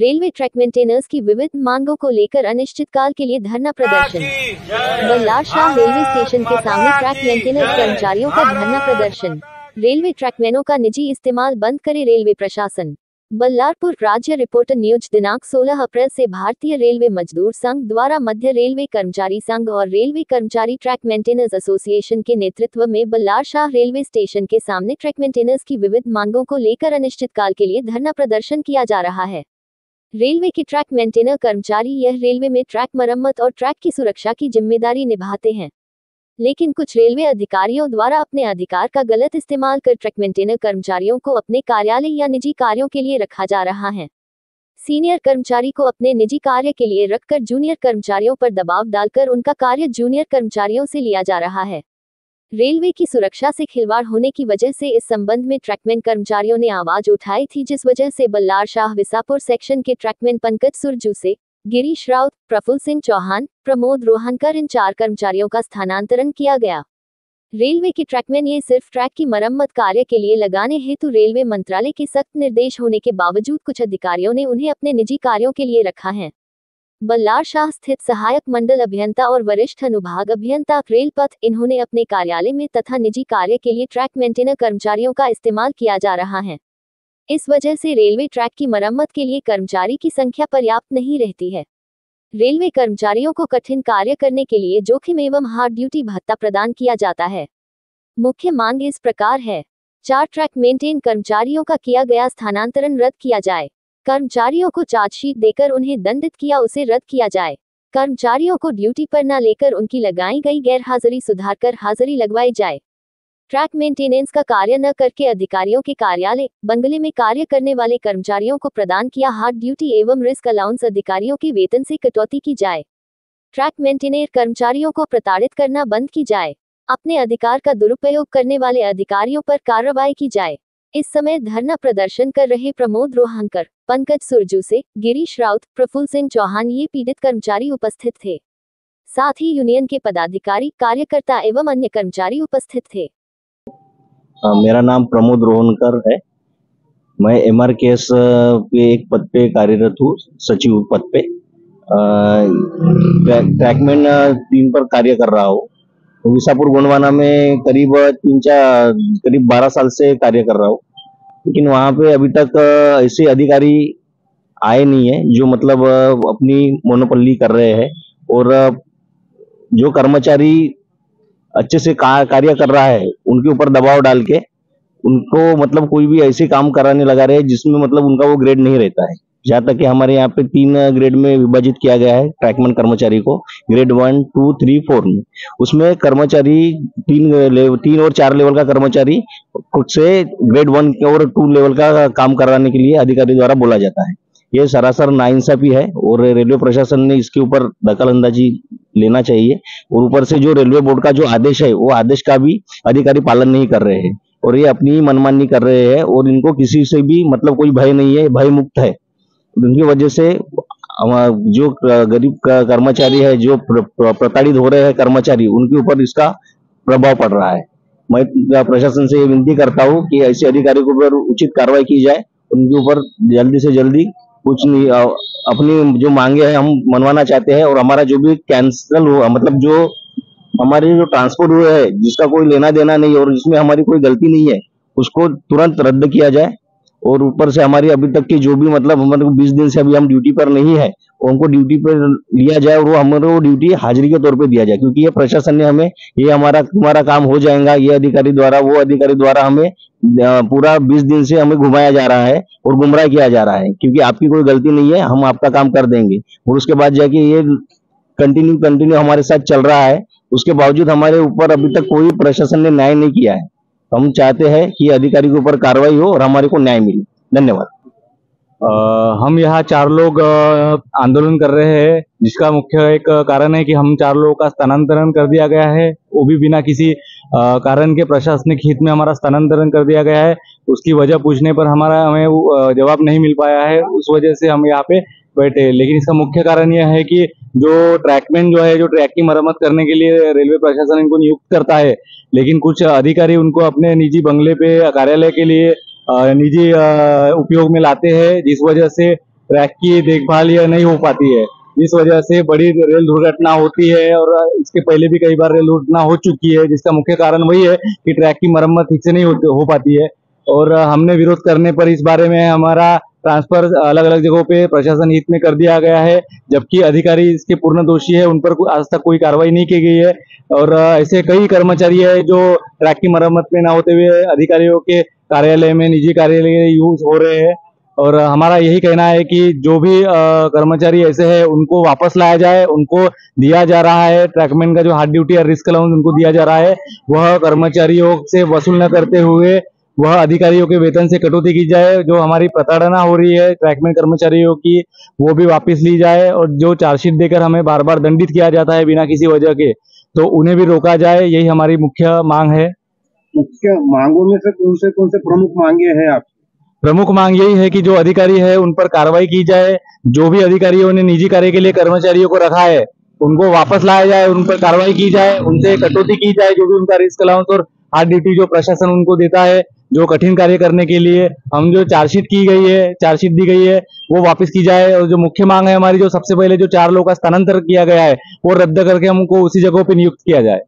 Railway track maintainers की विविध मांगों को लेकर अनिश्चितकाल के लिए धरना प्रदर्शन। बल्लार शाह रेलवे स्टेशन के सामने ट्रैक मेंटेनर्स कर्मचारियों का धरना प्रदर्शन। रेलवे ट्रैकमैनों का निजी इस्तेमाल बंद करे रेलवे प्रशासन। बल्लारपुर राज्य रिपोर्टर न्यूज दिनांक 16 अप्रैल से भारतीय रेलवे मजदूर संघ द्वारा मध्य रेलवे कर्मचारी संघ और रेलवे कर्मचारी ट्रैक मेंटेनर्स एसोसिएशन के नेतृत्व में बल्लार शाह रेलवे स्टेशन के सामने ट्रैक मेंटेनर्स की विविध मांगों को लेकर अनिश्चितकाल के लिए धरना प्रदर्शन किया जा रहा है। रेलवे के ट्रैक मेंटेनर कर्मचारी यह रेलवे में ट्रैक मरम्मत और ट्रैक की सुरक्षा की जिम्मेदारी निभाते हैं, लेकिन कुछ रेलवे अधिकारियों द्वारा अपने अधिकार का गलत इस्तेमाल कर ट्रैक मेंटेनर कर्मचारियों को अपने कार्यालय या निजी कार्यों के लिए रखा जा रहा है। सीनियर कर्मचारी को अपने निजी कार्य के लिए रखकर जूनियर कर्मचारियों पर दबाव डालकर उनका कार्य जूनियर कर्मचारियों से लिया जा रहा है। रेलवे की सुरक्षा से खिलवाड़ होने की वजह से इस संबंध में ट्रैकमैन कर्मचारियों ने आवाज उठाई थी, जिस वजह से बल्लार शाह विसापुर सेक्शन के ट्रैकमैन पंकज सुरजूसे, गिरीश राउत, प्रफुल्ल सिंह चौहान, प्रमोद रोहनकर इन 4 कर्मचारियों का स्थानांतरण किया गया। रेलवे के ट्रैकमैन ये सिर्फ ट्रैक की मरम्मत कार्य के लिए लगाने हेतु रेलवे मंत्रालय के सख्त निर्देश होने के बावजूद कुछ अधिकारियों ने उन्हें अपने निजी कार्यों के लिए रखा है। बल्लार शाह स्थित सहायक मंडल अभियंता और वरिष्ठ अनुभाग अभियंता रेल पथ इन्होंने अपने कार्यालय में तथा निजी कार्य के लिए ट्रैक मेंटेनर कर्मचारियों का इस्तेमाल किया जा रहा है। इस वजह से रेलवे ट्रैक की मरम्मत के लिए कर्मचारी की संख्या पर्याप्त नहीं रहती है। रेलवे कर्मचारियों को कठिन कार्य करने के लिए जोखिम एवं हार्ड ड्यूटी भत्ता प्रदान किया जाता है। मुख्य मांग इस प्रकार है: 4 ट्रैक मेंटेन कर्मचारियों का किया गया स्थानांतरण रद्द किया जाए। कर्मचारियों को चार्जशीट देकर उन्हें दंडित किया उसे रद्द किया जाए। कर्मचारियों को ड्यूटी पर न लेकर उनकी लगाई गई गैर हाजिरी सुधार कर हाजिरी लगवाई जाए। ट्रैक मेंटेनेंस का कार्य न करके अधिकारियों के कार्यालय, बंगले में कार्य करने वाले कर्मचारियों को प्रदान किया हार्ड ड्यूटी एवं रिस्क अलाउंस अधिकारियों के वेतन से कटौती की जाए। ट्रैक मेंटेनर कर्मचारियों को प्रताड़ित करना बंद की जाए। अपने अधिकार का दुरुपयोग करने वाले अधिकारियों पर कार्रवाई की जाए। इस समय धरना प्रदर्शन कर रहे प्रमोद रोहनकर, पंकज सुरजूसे, गिरीश राउत, प्रफुल्ल सिंह चौहान ये पीड़ित कर्मचारी उपस्थित थे। साथ ही यूनियन के पदाधिकारी, कार्यकर्ता एवं अन्य कर्मचारी उपस्थित थे। मेरा नाम प्रमोद रोहनकर है। मैं MRKS पे एक पद पे कार्यरत हूँ, सचिव पद पे। ट्रैकमैन 3 पर कार्य कर रहा हूँ। विसापुर गोंडवाना में करीब 12 साल से कार्य कर रहा हूँ, लेकिन वहाँ पे अभी तक ऐसे अधिकारी आए नहीं है जो मतलब अपनी मोनोपोली कर रहे हैं, और जो कर्मचारी अच्छे से कार्य कर रहा है उनके ऊपर दबाव डाल के उनको मतलब कोई भी ऐसे काम कराने लगा रहे हैं जिसमें मतलब उनका वो ग्रेड नहीं रहता है। जहाँ तक कि हमारे यहाँ पे 3 ग्रेड में विभाजित किया गया है ट्रैकमैन कर्मचारी को, ग्रेड 1, 2, 3, 4 में। उसमें कर्मचारी 3 और 4 लेवल का कर्मचारी खुद से ग्रेड 1 और 2 लेवल का काम कराने के लिए अधिकारी द्वारा बोला जाता है। ये सरासर नाइंसाफी है और रेलवे प्रशासन ने इसके ऊपर दखल अंदाजी लेना चाहिए। और ऊपर से जो रेलवे बोर्ड का जो आदेश है वो आदेश का भी अधिकारी पालन नहीं कर रहे हैं और ये अपनी मनमानी कर रहे हैं, और इनको किसी से भी मतलब कोई भय नहीं है, भय मुक्त है। उनकी वजह से जो गरीब कर्मचारी है, जो प्रताड़ित हो रहे हैं कर्मचारी, उनके ऊपर इसका प्रभाव पड़ रहा है। मैं प्रशासन से ये विनती करता हूँ कि ऐसे अधिकारी के ऊपर उचित कार्रवाई की जाए, उनके ऊपर जल्दी से जल्दी कुछ नहीं, अपनी जो मांगे हैं हम मनवाना चाहते हैं, और हमारा जो भी कैंसिल हुआ मतलब जो हमारे जो ट्रांसपोर्ट हुए है जिसका कोई लेना देना नहीं और जिसमें हमारी कोई गलती नहीं है उसको तुरंत रद्द किया जाए। और ऊपर से हमारी अभी तक की जो भी मतलब हमारे 20 दिन से अभी हम ड्यूटी पर नहीं है, उनको ड्यूटी पर लिया जाए और वो हमारे वो ड्यूटी हाजिरी के तौर पे दिया जाए, क्योंकि ये प्रशासन ने हमें ये तुम्हारा काम हो जाएगा, ये अधिकारी द्वारा वो अधिकारी द्वारा हमें पूरा 20 दिन से हमें घुमाया जा रहा है और गुमराह किया जा रहा है, क्योंकि आपकी कोई गलती नहीं है, हम आपका काम कर देंगे। और उसके बाद जाके ये कंटिन्यू हमारे साथ चल रहा है। उसके बावजूद हमारे ऊपर अभी तक कोई प्रशासन ने न्याय नहीं किया है। हम चाहते हैं कि अधिकारी के ऊपर कार्रवाई हो और हमारे को न्याय मिले। धन्यवाद। हम यहाँ 4 लोग आंदोलन कर रहे हैं, जिसका मुख्य एक कारण है कि हम 4 लोगों का स्थानांतरण कर दिया गया है, वो भी बिना किसी कारण के प्रशासनिक हित में हमारा स्थानांतरण कर दिया गया है। उसकी वजह पूछने पर हमें जवाब नहीं मिल पाया है, उस वजह से हम यहाँ पे बैठे। लेकिन इसका मुख्य कारण यह है कि जो ट्रैकमैन जो है, जो ट्रैक की मरम्मत करने के लिए रेलवे प्रशासन इनको नियुक्त करता है, लेकिन कुछ अधिकारी उनको अपने निजी बंगले पे कार्यालय के लिए निजी उपयोग में लाते हैं, जिस वजह से ट्रैक की देखभाल यह नहीं हो पाती है। इस वजह से बड़ी रेल दुर्घटना होती है और इसके पहले भी कई बार रेल दुर्घटना हो चुकी है, जिसका मुख्य कारण वही है कि ट्रैक की मरम्मत ठीक से नहीं हो पाती है। और हमने विरोध करने पर इस बारे में हमारा ट्रांसफर अलग अलग जगहों पे प्रशासन हित में कर दिया गया है, जबकि अधिकारी इसके पूर्ण दोषी है, उन पर आज तक कोई कार्रवाई नहीं की गई है। और ऐसे कई कर्मचारी है जो ट्रैक की मरम्मत में न होते हुए अधिकारियों के कार्यालय में, निजी कार्यालय यूज हो रहे हैं। और हमारा यही कहना है कि जो भी कर्मचारी ऐसे हैं उनको वापस लाया जाए। उनको दिया जा रहा है ट्रैकमैन का जो हार्ड ड्यूटी या रिस्क अलाउंस उनको दिया जा रहा है, वह कर्मचारियों से वसूल न करते हुए वह अधिकारियों के वेतन से कटौती की जाए। जो हमारी प्रताड़ना हो रही है ट्रैकमैन कर्मचारियों की, वो भी वापस ली जाए। और जो चार्जशीट देकर हमें बार बार दंडित किया जाता है बिना किसी वजह के, तो उन्हें भी रोका जाए। यही हमारी मुख्य मांग है। मुख्य मांगों में से कौन से प्रमुख मांगे हैं आप? प्रमुख मांग यही है कि जो अधिकारी है उन पर कार्रवाई की जाए। जो भी अधिकारियों ने निजी कार्य के लिए कर्मचारियों को रखा है उनको वापस लाया जाए, उन पर कार्रवाई की जाए, उनसे कटौती की जाए। जो भी उनका रिस्क अलाउंस और हार्ड ड्यूटी जो प्रशासन उनको देता है जो कठिन कार्य करने के लिए, हम जो चार्जशीट दी गई है वो वापस की जाए। और जो मुख्य मांग है हमारी, जो सबसे पहले जो 4 लोगों का स्थानांतरण किया गया है वो रद्द करके हमको उसी जगहों पे नियुक्त किया जाए।